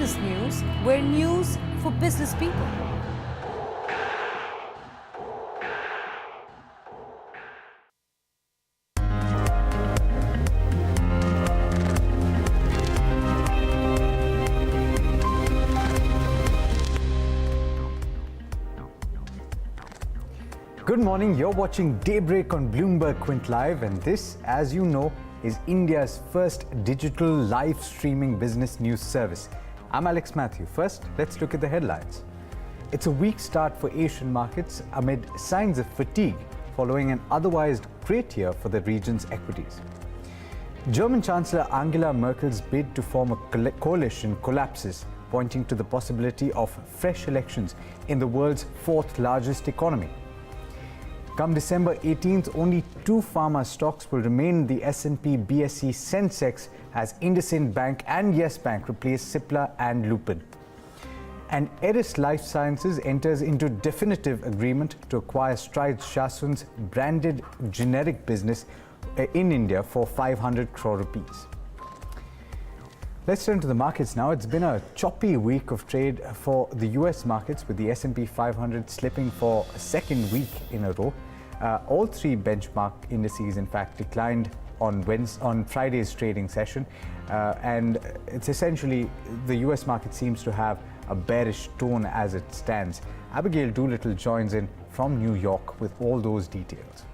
Business News, we're news for business people. Good morning, you're watching Daybreak on Bloomberg Quint Live, and this, as you know, is India's first digital live streaming business news service. I'm Alex Matthew. First, let's look at the headlines. It's a weak start for Asian markets amid signs of fatigue following an otherwise great year for the region's equities. German Chancellor Angela Merkel's bid to form a coalition collapses, pointing to the possibility of fresh elections in the world's fourth largest economy. Come December 18th, only two pharma stocks will remain in the S&P BSE Sensex as IndusInd Bank and Yes Bank replace Cipla and Lupin. And ERIS Life Sciences enters into definitive agreement to acquire Strides Shasun's branded generic business in India for 500 crore rupees. Let's turn to the markets now. It's been a choppy week of trade for the US markets, with the S&P 500 slipping for a second week in a row. All three benchmark indices, in fact, declined on Friday's trading session. And it's essentially the US market seems to have a bearish tone as it stands. Abigail Doolittle joins in from New York with all those details.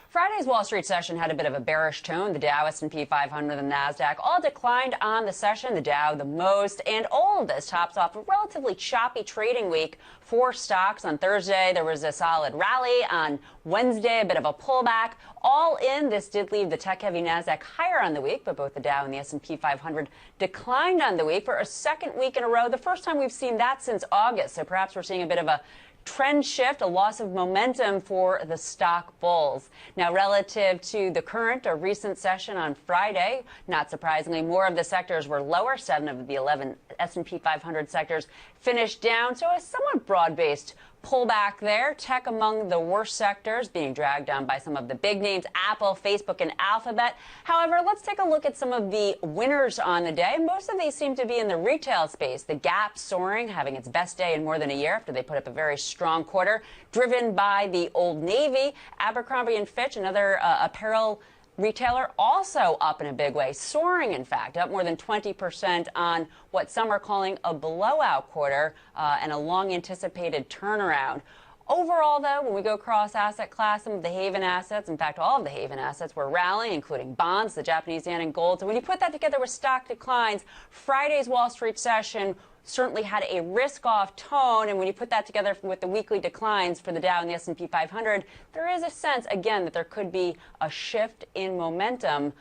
Friday's Wall Street session had a bit of a bearish tone. The Dow, S&P 500, and NASDAQ all declined on the session, the Dow the most, and all of this tops off a relatively choppy trading week for stocks. On Thursday, there was a solid rally. On Wednesday, a bit of a pullback. All in, this did leave the tech-heavy NASDAQ higher on the week, but both the Dow and the S&P 500 declined on the week for a second week in a row, the first time we've seen that since August. So perhaps we're seeing a bit of a trend shift, a loss of momentum for the stock bulls. Now, relative to the current or recent session on Friday, not surprisingly, more of the sectors were lower. 7 of the 11 S&P 500 sectors finished down, so a somewhat broad-based pullback there. Tech among the worst sectors, being dragged down by some of the big names, Apple, Facebook, and Alphabet. However, let's take a look at some of the winners on the day. Most of these seem to be in the retail space. The Gap soaring, having its best day in more than a year after they put up a very strong quarter, driven by the Old Navy. Abercrombie & Fitch, another apparel retailer, also up in a big way, soaring, in fact, up more than 20% on what some are calling a blowout quarter and a long-anticipated turnaround. Overall, though, when we go across asset class, some of the haven assets, in fact, all of the haven assets were rallying, including bonds, the Japanese yen, and gold. So when you put that together with stock declines, Friday's Wall Street session certainly had a risk-off tone, and when you put that together with the weekly declines for the Dow and the S&P 500, there is a sense, again, that there could be a shift in momentum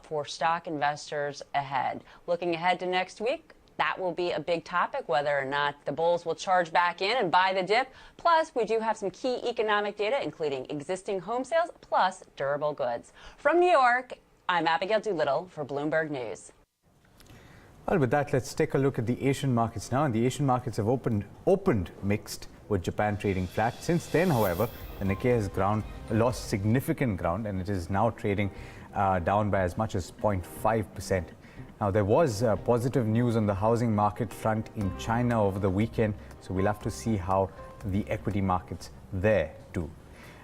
for stock investors ahead. Looking ahead to next week, that will be a big topic, whether or not the bulls will charge back in and buy the dip. Plus, we do have some key economic data, including existing home sales, plus durable goods. From New York, I'm Abigail Doolittle for Bloomberg News. Well, with that, let's take a look at the Asian markets now. And the Asian markets have opened mixed, with Japan trading flat. Since then, however, the Nikkei has lost significant ground, and it is now trading down by as much as 0.5%. Now, there was positive news on the housing market front in China over the weekend, so we'll have to see how the equity markets there do.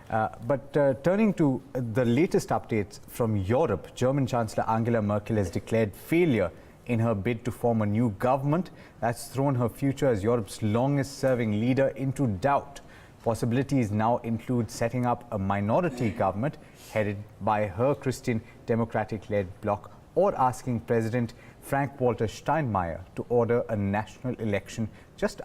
But turning to the latest updates from Europe, German Chancellor Angela Merkel has declared failure in her bid to form a new government. That's thrown her future as Europe's longest-serving leader into doubt. Possibilities now include setting up a minority government headed by her Christian Democratic-led bloc, or asking President Frank-Walter Steinmeier to order a national election just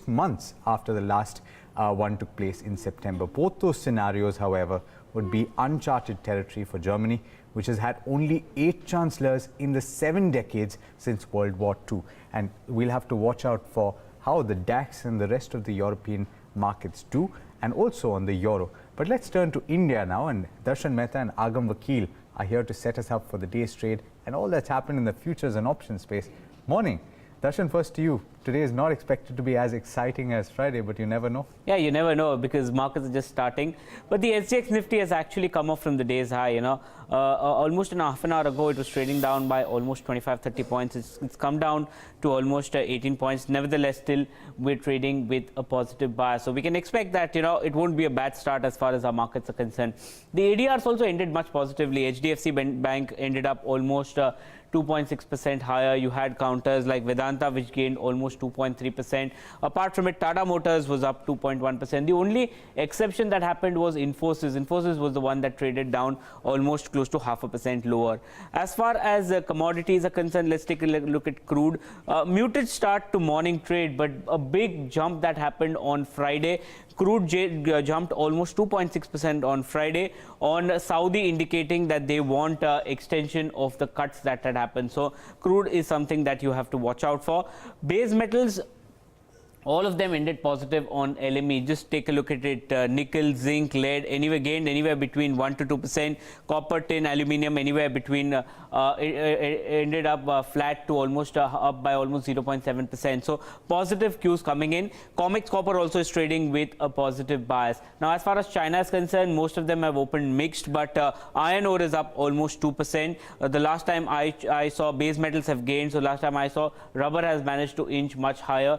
months after the last one took place in September. Both those scenarios, however, would be uncharted territory for Germany, which has had only 8 chancellors in the 7 decades since World War II. And we'll have to watch out for how the DAX and the rest of the European markets do, and also on the euro. But let's turn to India now, and Darshan Mehta and Agam Vakil are here to set us up for the day's trade and all that's happened in the futures and options space. Morning. Darshan, first to you. Today is not expected to be as exciting as Friday, but you never know. Yeah, you never know because markets are just starting. But the SGX Nifty has actually come off from the day's high, almost in half an hour ago, it was trading down by almost 25-30 points. It's come down to almost 18 points. Nevertheless, still we're trading with a positive bias. So we can expect that, it won't be a bad start as far as our markets are concerned. The ADRs also ended much positively. HDFC Bank ended up almost 2.6% higher. You had counters like Vedanta, which gained almost 2.3%. Apart from it, Tata Motors was up 2.1%. The only exception that happened was Infosys. Infosys was the one that traded down almost close to 0.5% lower. As far as commodities are concerned, let's take a look at crude. Muted start to morning trade, but a big jump that happened on Friday. Crude jumped almost 2.6% on Friday on Saudi, indicating that they want extension of the cuts that had happened. So crude is something that you have to watch out for. Base metals, all of them ended positive on LME. Just take a look at it. Nickel, zinc, lead, gained anywhere between 1 to 2%. Copper, tin, aluminium, anywhere between ended up flat to almost up by almost 0.7%. So positive cues coming in. Comex Copper also is trading with a positive bias. Now, as far as China is concerned, most of them have opened mixed, but iron ore is up almost 2%. The last time I saw base metals have gained, so last time I saw rubber has managed to inch much higher.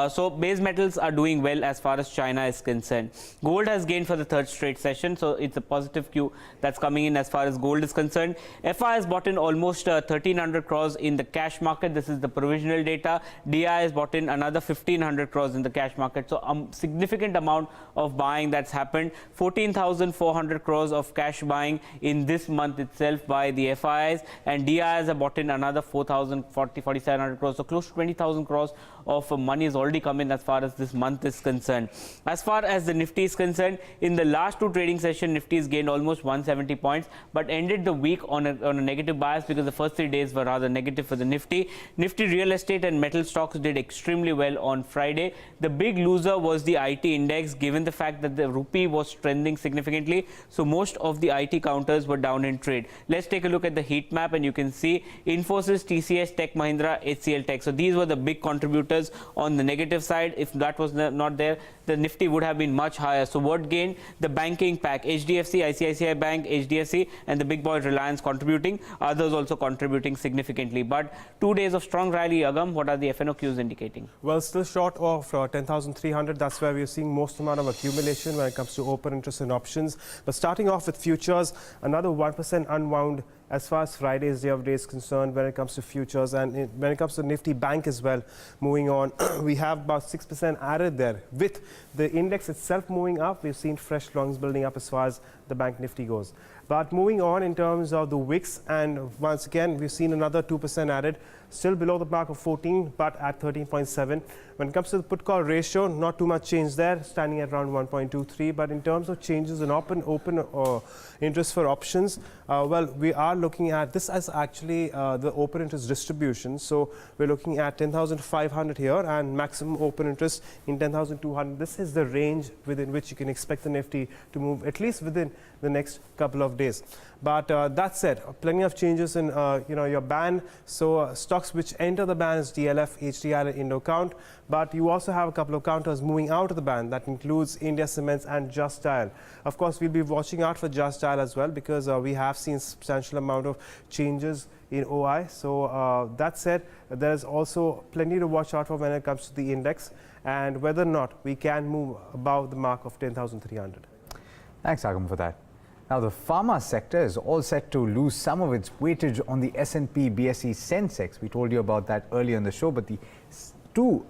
So base metals are doing well as far as China is concerned. Gold has gained for the third straight session, so it's a positive cue that's coming in as far as gold is concerned. FI has bought in almost 1,300 crores in the cash market. This is the provisional data. DI has bought in another 1,500 crores in the cash market. So a significant amount of buying that's happened. 14,400 crores of cash buying in this month itself by the FIs, and DIs have bought in another 4,700 crores. So close to 20,000 crores of money has already come in as far as this month is concerned. As far as the Nifty is concerned, in the last two trading sessions, Nifty has gained almost 170 points, but ended the week on a negative bias because the first 3 days were rather negative for the Nifty. Nifty real estate and metal stocks did extremely well on Friday. The big loser was the IT index, given the fact that the rupee was trending significantly. So most of the IT counters were down in trade. Let's take a look at the heat map, and you can see Infosys, TCS, Tech Mahindra, HCL Tech. So these were the big contributors on the negative side. If that was not there, the Nifty would have been much higher. So what gained? The banking pack, HDFC, ICICI Bank, HDFC, and the big boy Reliance contributing, others also contributing significantly. But 2 days of strong rally. Agam, what are the FNOQs indicating? Well, still short of 10,300. That's where we're seeing most amount of accumulation when it comes to open interest in options. But starting off with futures, another 1% unwound as far as Friday's day of day is concerned when it comes to futures, and when it comes to Nifty Bank as well. Moving on, we have about 6% added there. With the index itself moving up, we've seen fresh longs building up as far as the Bank Nifty goes. But moving on in terms of the wicks, and once again, we've seen another 2% added, still below the mark of 14, but at 13.7. When it comes to the put call ratio, not too much change there, standing at around 1.23. But in terms of changes in open interest for options, well, we are looking at this as actually the open interest distribution. So we're looking at 10,500 here and maximum open interest in 10,200. This is the range within which you can expect the Nifty to move, at least within the next couple of days. But that said, plenty of changes in your band. So stocks which enter the band is DLF, HDI, and IndoCount. But you also have a couple of counters moving out of the band. That includes India Cements and Just Dial. Of course, we'll be watching out for Just Dial as well, because we have seen substantial amount of changes in OI. So that said, there's also plenty to watch out for when it comes to the index and whether or not we can move above the mark of 10,300. Thanks, Agam, for that. Now, the pharma sector is all set to lose some of its weightage on the S&P BSE Sensex. We told you about that earlier in the show, but the two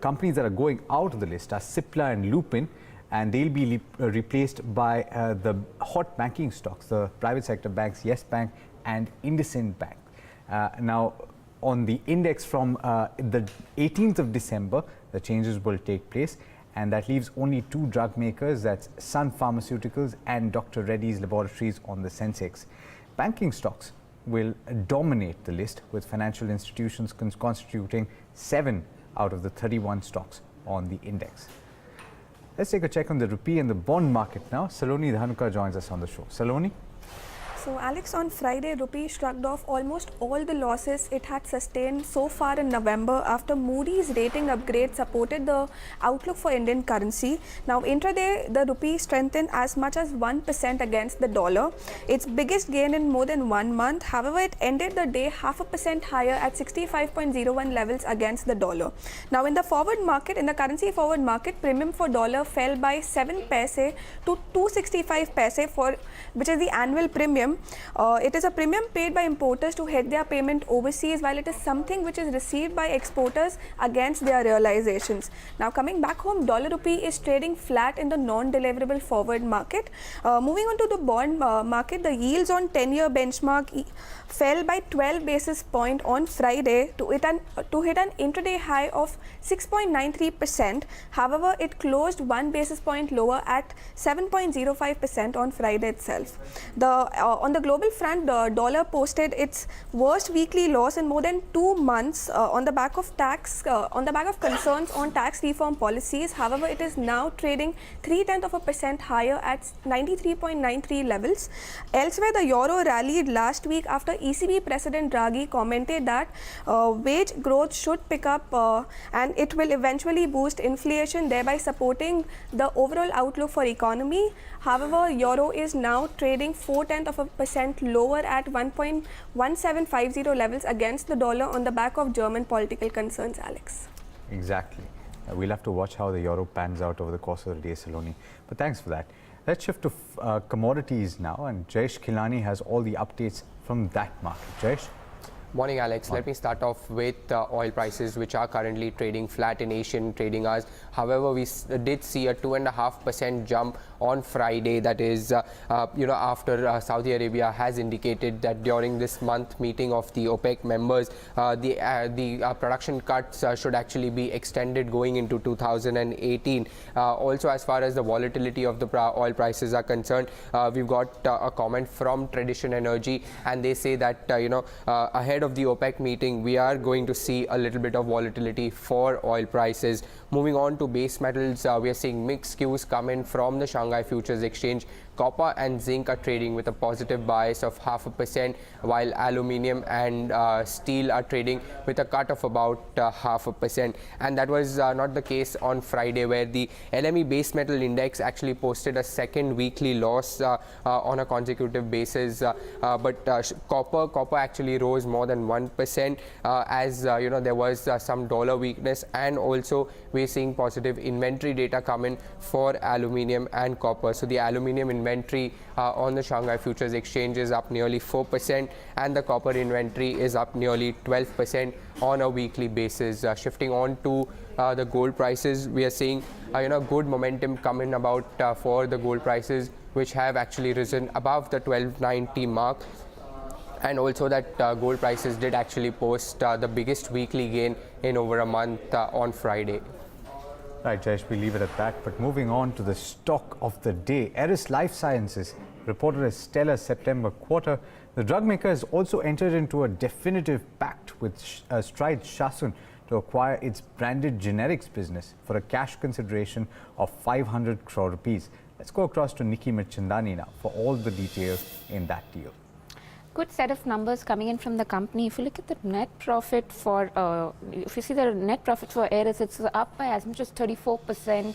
companies that are going out of the list are Cipla and Lupin, and they'll be replaced by the hot banking stocks, the private sector banks, Yes Bank and IndusInd Bank. Now, on the index from the 18th of December, the changes will take place. And that leaves only two drug makers, that's Sun Pharmaceuticals and Dr. Reddy's Laboratories on the Sensex. Banking stocks will dominate the list, with financial institutions constituting 7 out of the 31 stocks on the index. Let's take a check on the rupee and the bond market now. Saloni Dhanuka joins us on the show. Saloni? So Alex, on Friday, rupee shrugged off almost all the losses it had sustained so far in November after Moody's rating upgrade supported the outlook for Indian currency. Now intraday, the rupee strengthened as much as 1% against the dollar, its biggest gain in more than 1 month. However, it ended the day 0.5% higher at 65.01 levels against the dollar. Now in the forward market, in the currency forward market, premium for dollar fell by 7 paise to 265 paise for which is the annual premium. It is a premium paid by importers to hedge their payment overseas, while it is something which is received by exporters against their realizations. Now coming back home, dollar rupee is trading flat in the non-deliverable forward market. Moving on to the bond market, the yields on 10-year benchmark fell by 12 basis points on Friday to hit an intraday high of 6.93%. However, it closed 1 basis point lower at 7.05% on Friday itself. On the global front, the dollar posted its worst weekly loss in more than 2 months on the back of concerns on tax reform policies. However, it is now trading 0.3% higher at 93.93 levels. Elsewhere, the euro rallied last week after ECB President Draghi commented that wage growth should pick up and it will eventually boost inflation, thereby supporting the overall outlook for economy. However, euro is now trading 0.4% lower at 1.1750 levels against the dollar on the back of German political concerns, Alex. Exactly. We'll have to watch how the euro pans out over the course of the day, Saloni. But thanks for that. Let's shift to commodities now, and Jayesh Khilani has all the updates from that market. Jayesh? Morning, Alex. Let me start off with oil prices, which are currently trading flat in Asian trading hours. However, we did see a 2.5% jump on Friday. That is, after Saudi Arabia has indicated that during this month meeting of the OPEC members, the production cuts should actually be extended going into 2018. Also, as far as the volatility of the oil prices are concerned, we've got a comment from Tradition Energy, and they say that ahead of the OPEC meeting, we are going to see a little bit of volatility for oil prices. Moving on to base metals, we are seeing mixed cues come in from the Shanghai Futures Exchange. Copper and zinc are trading with a positive bias of 0.5%, while aluminium and steel are trading with a cut of about 0.5%. And that was not the case on Friday, where the LME base metal index actually posted a second weekly loss on a consecutive basis. But copper actually rose more than 1% as there was some dollar weakness, and also we're seeing positive inventory data come in for aluminium and copper. So the aluminium inventory on the Shanghai Futures Exchange is up nearly 4%, and the copper inventory is up nearly 12% on a weekly basis. Shifting on to the gold prices, we are seeing good momentum coming about for the gold prices, which have actually risen above the 1290 mark. And also that gold prices did actually post the biggest weekly gain in over a month on Friday. Right, Jayesh, we leave it at that. But moving on to the stock of the day, ERIS Life Sciences reported a stellar September quarter. The drug maker has also entered into a definitive pact with Stride Shasun to acquire its branded generics business for a cash consideration of 500 crore rupees. Let's go across to Nikki Mirchandani now for all the details in that deal. Good set of numbers coming in from the company. If you look at the net profit for, if you see the net profit for ERIS, it's up by as much as 34%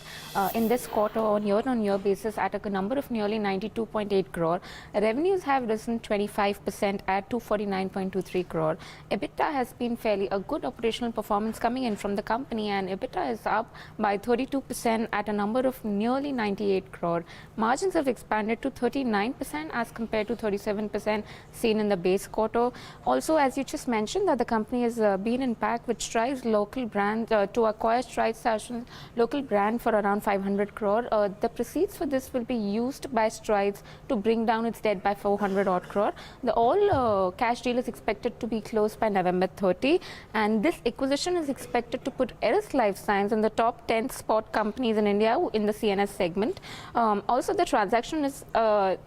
in this quarter on year-on-year basis at a number of nearly 92.8 crore. Revenues have risen 25% at 249.23 crore. EBITDA has been fairly a good operational performance coming in from the company, and EBITDA is up by 32% at a number of nearly 98 crore. Margins have expanded to 39% as compared to 37% seen in the base quarter. Also, as you just mentioned, that the company has been in pact with Stride's local brand to acquire Stride Shasun's local brand for around 500 crore. The proceeds for this will be used by Strides to bring down its debt by 400 odd crore. The all cash deal is expected to be closed by November 30, and this acquisition is expected to put ERIS Life Science in the top 10 spot companies in India in the CNS segment. Also, the transaction is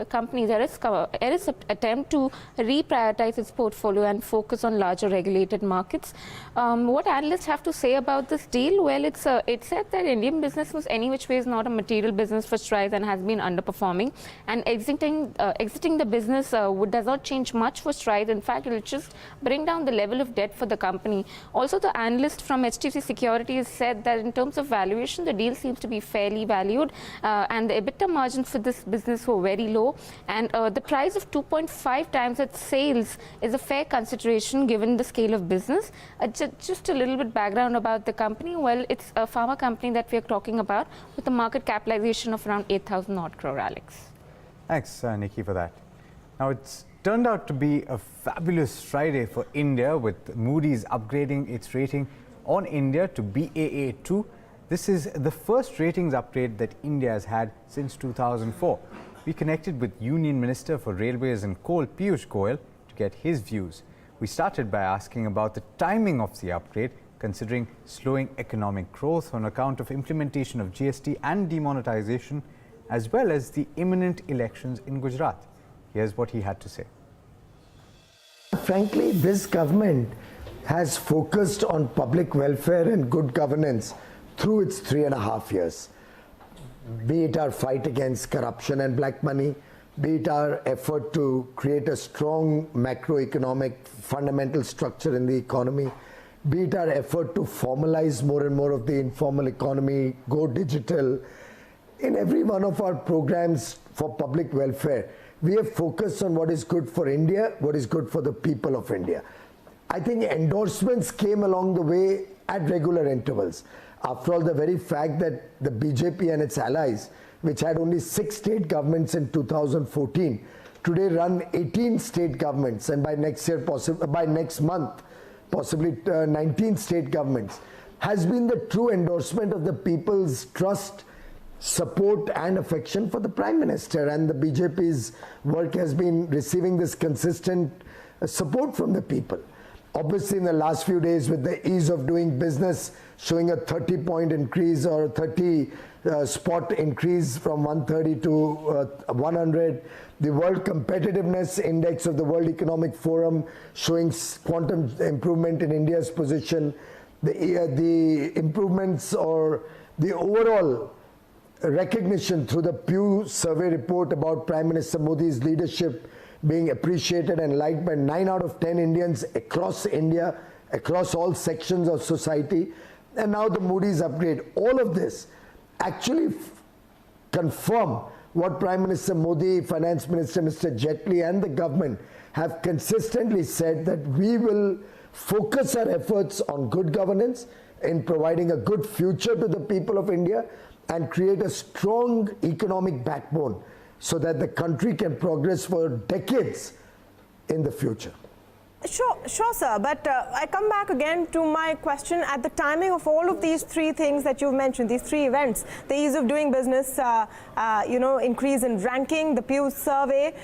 companies ERIS attempt to reprioritize its portfolio and focus on larger regulated markets. What analysts have to say about this deal? Well, it said that Indian business was any which way is not a material business for Strides and has been underperforming, and exiting the business does not change much for Strides. In fact, it will just bring down the level of debt for the company. Also, the analyst from HDFC Securities said that in terms of valuation, the deal seems to be fairly valued, and the EBITDA margins for this business were very low, and the price of 2.5 times its sales is a fair consideration given the scale of business. Just a little bit background about the company. Well, it's a pharma company that we are talking about with a market capitalization of around 8,000 odd crore, Alex. Thanks, Nikki, for that. Now, it's turned out to be a fabulous Friday for India, with Moody's upgrading its rating on India to Baa2. This is the first ratings upgrade that India has had since 2004. We connected with Union Minister for Railways and Coal, Piyush Goyal, to get his views. We started by asking about the timing of the upgrade, considering slowing economic growth on account of implementation of GST and demonetization, as well as the imminent elections in Gujarat. Here's what he had to say. Frankly, this government has focused on public welfare and good governance through its 3.5 years. Be it our fight against corruption and black money, be it our effort to create a strong macroeconomic fundamental structure in the economy, be it our effort to formalize more and more of the informal economy, go digital. In every one of our programs for public welfare, we have focused on what is good for India, what is good for the people of India. I think endorsements came along the way at regular intervals. After all, the very fact that the BJP and its allies, which had only 6 state governments in 2014, today run 18 state governments, and by next year, by next month, possibly 19 state governments, has been the true endorsement of the people's trust, support and affection for the Prime Minister. And the BJP's work has been receiving this consistent support from the people. Obviously, in the last few days, with the ease of doing business showing a 30-point increase or a 30 spot increase from 130 to 100, the World Competitiveness Index of the World Economic Forum showing quantum improvement in India's position, the improvements or the overall recognition through the Pew survey report about Prime Minister Modi's leadership being appreciated and liked by 9 out of 10 Indians across India, across all sections of society, and now the Moody's upgrade. All of this actually confirm what Prime Minister Modi, Finance Minister Mr. Jaitley and the government have consistently said, that we will focus our efforts on good governance, in providing a good future to the people of India, and create a strong economic backbone so that the country can progress for decades in the future. Sure, sir. But I come back again to my question at the timing of all of these 3 things that you've mentioned, these 3 events: the ease of doing business, increase in ranking, the Pew survey,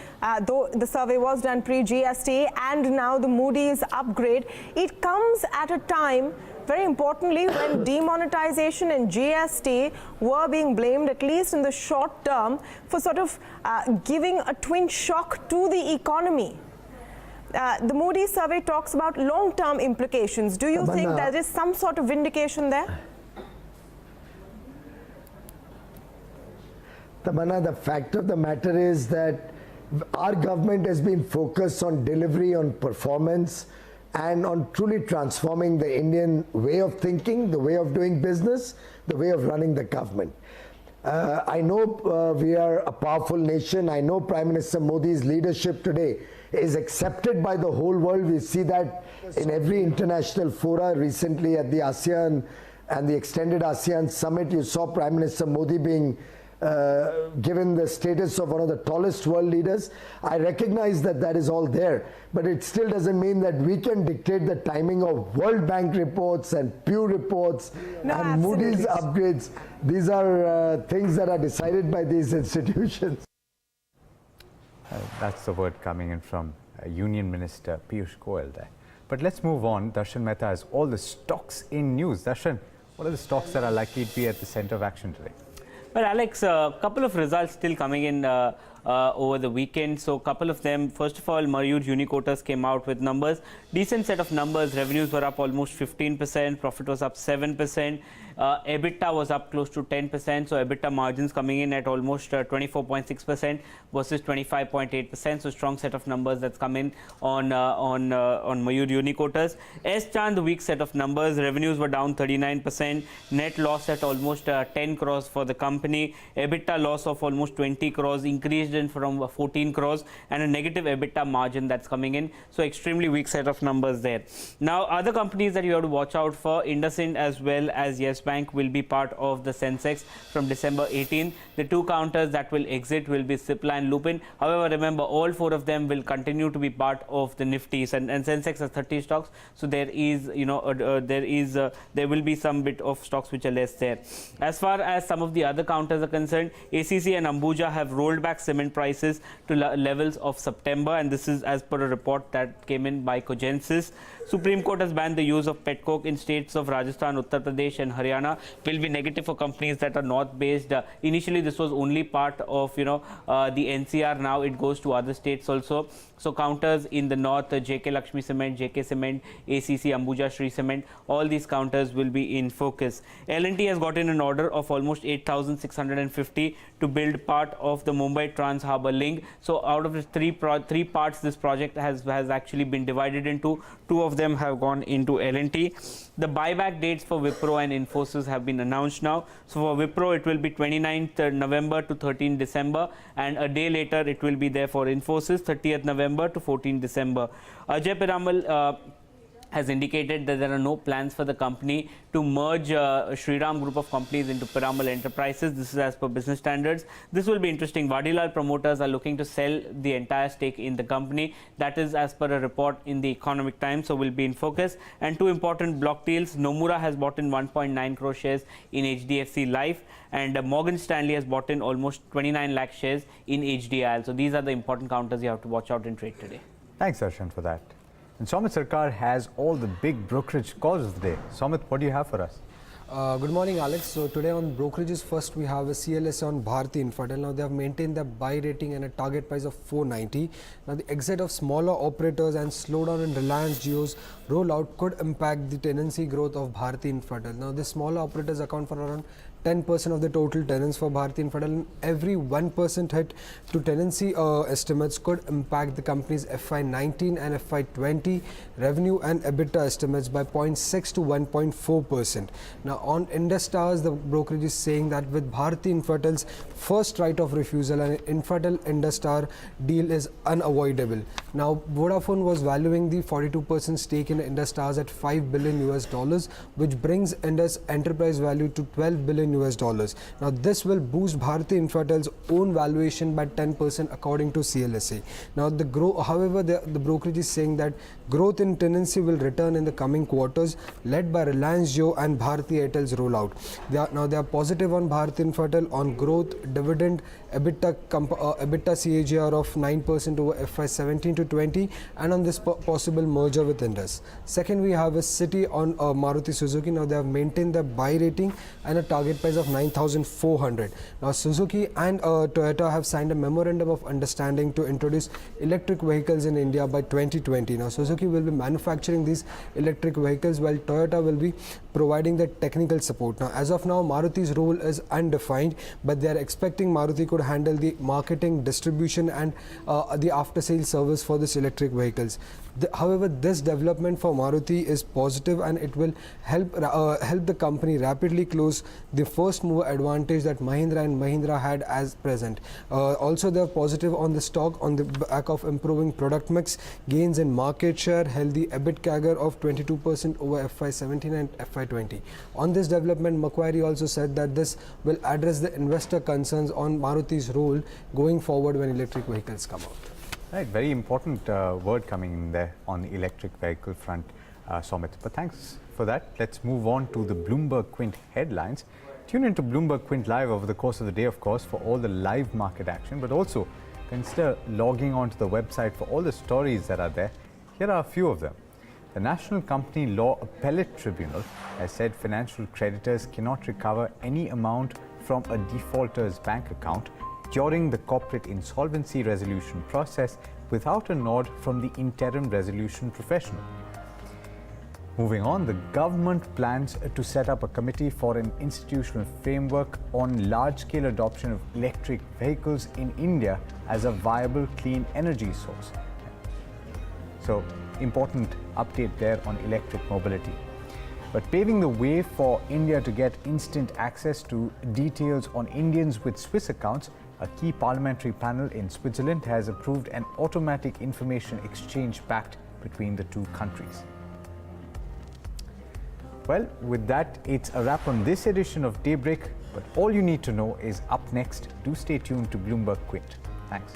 though the survey was done pre-GST, and now the Moody's upgrade. It comes at a time, very importantly, when demonetization and GST were being blamed, at least in the short term, for sort of giving a twin shock to the economy. The Moody's survey talks about long-term implications. Do you think there is some sort of vindication there? Tamanna, the fact of the matter is that our government has been focused on delivery, on performance, and on truly transforming the Indian way of thinking, the way of doing business, the way of running the government. I know we are a powerful nation. I know Prime Minister Modi's leadership today is accepted by the whole world. We see that in every international fora. Recently at the ASEAN and the extended ASEAN summit, you saw Prime Minister Modi being given the status of one of the tallest world leaders. I recognize that that is all there, but it still doesn't mean that we can dictate the timing of World Bank reports and Pew reports and Moody's upgrades. These are things that are decided by these institutions. That's the word coming in from Union Minister Piyush Goyal there. But let's move on. Darshan Mehta has all the stocks in news. Darshan, what are the stocks that are likely to be at the center of action today? Well, Alex, a couple of results still coming in over the weekend. So, a couple of them. First of all, MARUTI Uniquoters came out with numbers. Decent set of numbers. Revenues were up almost 15%. Profit was up 7%. EBITDA was up close to 10%. So, EBITDA margins coming in at almost 24.6% versus 25.8%. So, strong set of numbers that's come in on MARUTI Uniquoters. S-Chan, the weak set of numbers. Revenues were down 39%. Net loss at almost 10 crores for the company. EBITDA loss of almost 20 crores, increased in from 14 crores, and a negative EBITDA margin that's coming in. So extremely weak set of numbers there. Now, other companies that you have to watch out for, IndusInd as well as Yes Bank will be part of the Sensex from December 18th. The two counters that will exit will be Cipla and Lupin. However, remember, all four of them will continue to be part of the NIFTYs, and Sensex has 30 stocks. So there is, there will be some bit of stocks which are less there. As far as some of the other counters are concerned, ACC and Ambuja have rolled back cement prices to levels of September, and this is as per a report that came in by Cogensis. Supreme Court has banned the use of pet coke in states of Rajasthan, Uttar Pradesh and Haryana. Will be negative for companies that are north-based. Initially, this was only part of the NCR. Now it goes to other states also. So counters in the north, JK Lakshmi Cement, JK Cement, ACC, Ambuja Shri Cement, all these counters will be in focus. L&T has gotten an order of almost 8,650 to build part of the Mumbai Trans Harbour Link. So out of the three parts, this project has actually been divided into. Two of them have gone into L&T. The buyback dates for Wipro and Infosys have been announced now. So for Wipro, it will be 29th November to 13th December, and a day later it will be there for Infosys, 30th November to 14th December. Ajay Piramal has indicated that there are no plans for the company to merge Shriram Group of companies into Piramal Enterprises. This is as per business standards. This will be interesting. Vadilal promoters are looking to sell the entire stake in the company. That is as per a report in the Economic Times, so will be in focus. And two important block deals. Nomura has bought in 1.9 crore shares in HDFC Life, and Morgan Stanley has bought in almost 29 lakh shares in HDIL. So these are the important counters you have to watch out in trade today. Thanks, Darshan, for that. And Somit Sarkar has all the big brokerage calls of the day. Somit, what do you have for us? Good morning, Alex. So today on brokerages, first we have a CLS on Bharti Infratel. Now they have maintained the buy rating and a target price of 490. Now the exit of smaller operators and slowdown in Reliance Jio's rollout could impact the tenancy growth of Bharti Infratel. Now the smaller operators account for around 10% of the total tenants for Bharti Infratel. Every 1% hit to tenancy estimates could impact the company's FY19 and FY20 revenue and EBITDA estimates by 0.6 to 1.4%. Now on Industars, the brokerage is saying that with Bharti Infratel's first right of refusal, an Infratel Industar deal is unavoidable. Now Vodafone was valuing the 42% stake in Industars at $5 billion US, which brings Indus enterprise value to $12 billion US. Now this will boost Bharti Infratel's own valuation by 10% according to CLSA. Now however, the brokerage is saying that growth in tenancy will return in the coming quarters, led by Reliance Jio and Bharti Airtel's rollout. They are positive on Bharti Infratel on growth, dividend, EBITDA CAGR of 9% over FY17 to 20, and on this possible merger with Indus. Second, we have a CITI on Maruti Suzuki. Now they have maintained their buy rating and a target price of 9,400. Now Suzuki and Toyota have signed a memorandum of understanding to introduce electric vehicles in India by 2020. Now Suzuki will be manufacturing these electric vehicles while Toyota will be providing the technical support. Now as of now, Maruti's role is undefined, but they are expecting Maruti could handle the marketing, distribution and the after sales service for this electric vehicles. However, this development for Maruti is positive, and it will help the company rapidly close the first mover advantage that Mahindra and Mahindra had as present. Also, they are positive on the stock on the back of improving product mix, gains in market share, healthy EBIT CAGR of 22% over FY17 and FY20. On this development, Macquarie also said that this will address the investor concerns on Maruti's role going forward when electric vehicles come out. Right, very important word coming in there on the electric vehicle front, Somit. But thanks for that. Let's move on to the Bloomberg Quint headlines. Tune into Bloomberg Quint Live over the course of the day, of course, for all the live market action, but also consider logging on to the website for all the stories that are there. Here are a few of them. The National Company Law Appellate Tribunal has said financial creditors cannot recover any amount from a defaulter's bank account during the corporate insolvency resolution process without a nod from the interim resolution professional. Moving on, the government plans to set up a committee for an institutional framework on large-scale adoption of electric vehicles in India as a viable clean energy source. So, important update there on electric mobility. But paving the way for India to get instant access to details on Indians with Swiss accounts, a key parliamentary panel in Switzerland has approved an automatic information exchange pact between the two countries. Well, with that, it's a wrap on this edition of Daybreak, but all you need to know is up next. Do stay tuned to Bloomberg Quint. Thanks.